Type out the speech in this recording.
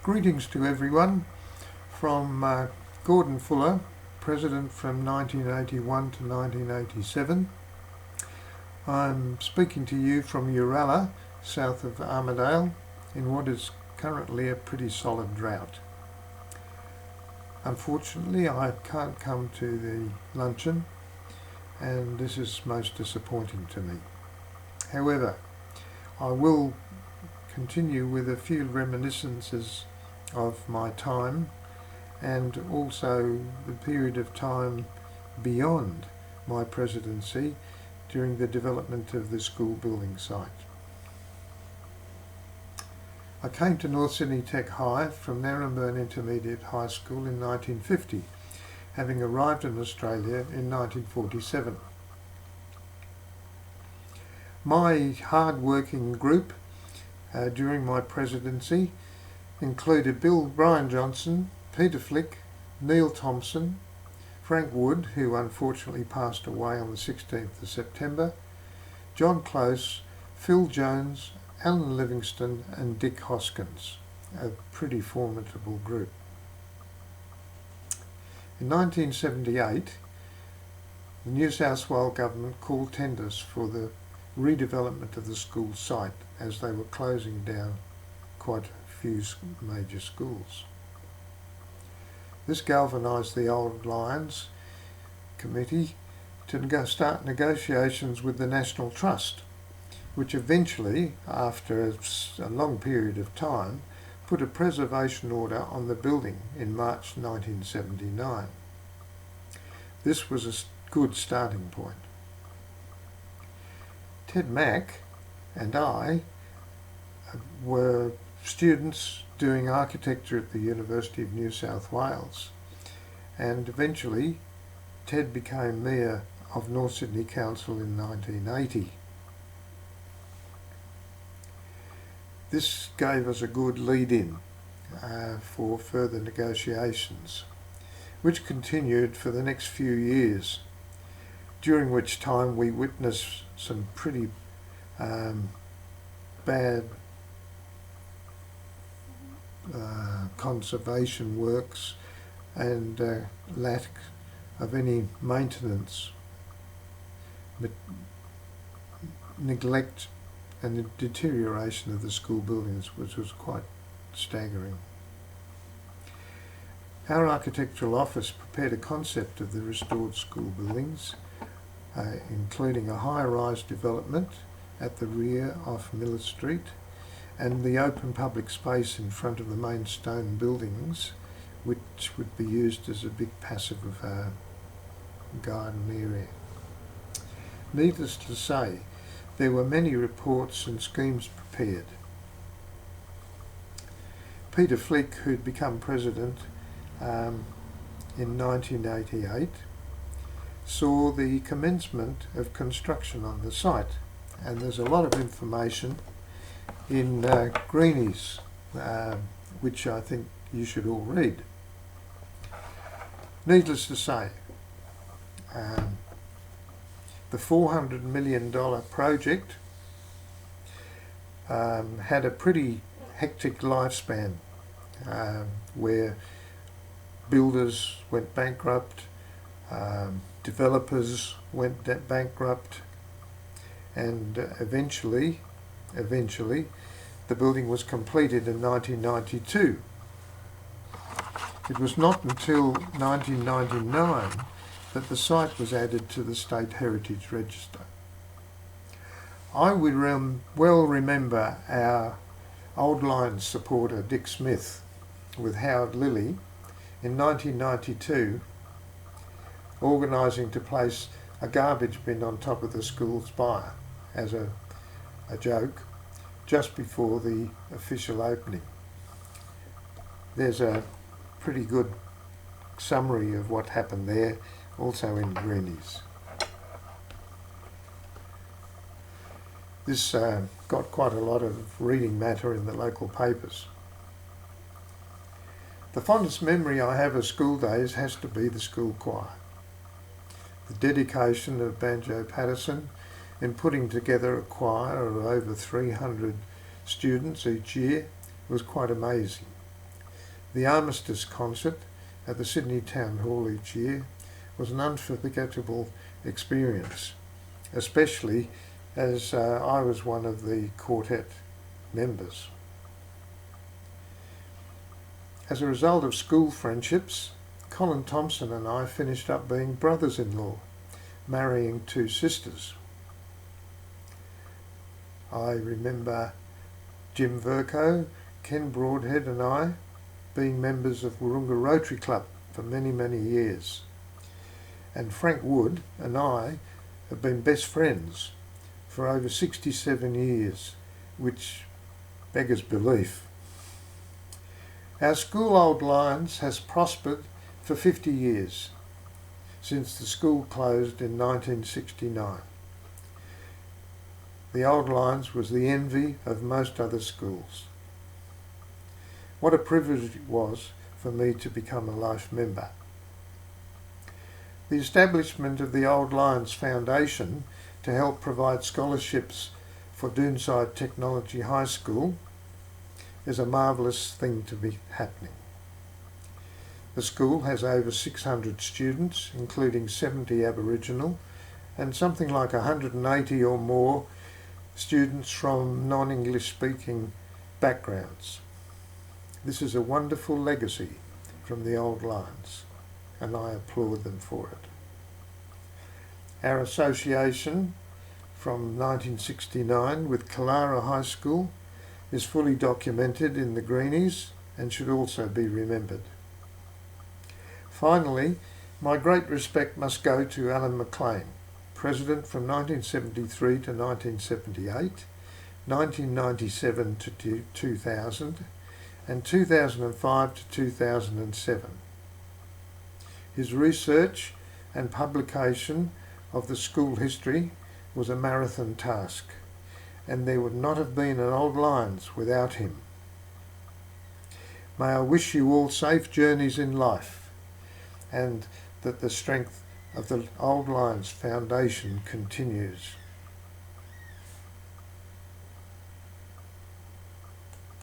Greetings to everyone from Gordon Fuller, President from 1981 to 1987. I'm speaking to you from Uralla, south of Armidale, in what is currently a pretty solid drought. Unfortunately, I can't come to the luncheon, and this is most disappointing to me. However, I will continue with a few reminiscences of my time and also the period of time beyond my presidency during the development of the school building site. I came to North Sydney Tech High from Naremburn Intermediate High School in 1950, having arrived in Australia in 1947. My hard-working group during my presidency included Brian Johnson, Peter Flick, Neil Thompson, Frank Wood, who unfortunately passed away on the 16th of September, John Close, Phil Jones, Alan Livingston and Dick Hoskins, a pretty formidable group. In 1978, the New South Wales government called tenders for the redevelopment of the school site as they were closing down quite a few major schools. This galvanised the Old Lions Committee to start negotiations with the National Trust, which eventually, after a long period of time, put a preservation order on the building in March 1979. This was a good starting point. Ted Mack and I were students doing architecture at the University of New South Wales, and eventually Ted became Mayor of North Sydney Council in 1980. This gave us a good lead-in for further negotiations, which continued for the next few years, during which time we witnessed some pretty bad conservation works and lack of any maintenance, neglect and the deterioration of the school buildings, which was quite staggering. Our architectural office prepared a concept of the restored school buildings, including a high-rise development at the rear of Miller Street and the open public space in front of the main stone buildings, which would be used as a big passive garden area. Needless to say, there were many reports and schemes prepared. Peter Flick, who'd become president in 1988, saw the commencement of construction on the site, and there's a lot of information in Greenies, which I think you should all read. Needless to say, the $400 million project had a pretty hectic lifespan, where builders went bankrupt, developers went bankrupt, and eventually the building was completed in 1992. It was not until 1999 that the site was added to the State Heritage Register. I would well remember our Old Lions supporter Dick Smith with Howard Lilly in 1992 organising to place a garbage bin on top of the school spire as a joke just before the official opening. There's a pretty good summary of what happened there, also in Greenies. This got quite a lot of reading matter in the local papers. The fondest memory I have of school days has to be the school choir. The dedication of Banjo Patterson in putting together a choir of over 300 students each year was quite amazing. The Armistice concert at the Sydney Town Hall each year was an unforgettable experience, especially as I was one of the quartet members. As a result of school friendships, Colin Thompson and I finished up being brothers-in-law, marrying two sisters. I remember Jim Verco, Ken Broadhead and I being members of Wahroonga Rotary Club for many, many years. And Frank Wood and I have been best friends for over 67 years, which beggars belief. Our school Old Lions has prospered for 50 years, since the school closed in 1969. The Old Lions was the envy of most other schools. What a privilege it was for me to become a life member. The establishment of the Old Lions Foundation to help provide scholarships for Doonside Technology High School is a marvellous thing to be happening. The school has over 600 students, including 70 Aboriginal and something like 180 or more students from non-English speaking backgrounds. This is a wonderful legacy from the Old Lions, and I applaud them for it. Our association from 1969 with Killara High School is fully documented in the Greenies and should also be remembered. Finally, my great respect must go to Alan McLean, President from 1973 to 1978, 1997 to 2000, and 2005 to 2007. His research and publication of the school history was a marathon task, and there would not have been an Old Lions without him. May I wish you all safe journeys in life, and that the strength of the Old Lions Foundation continues.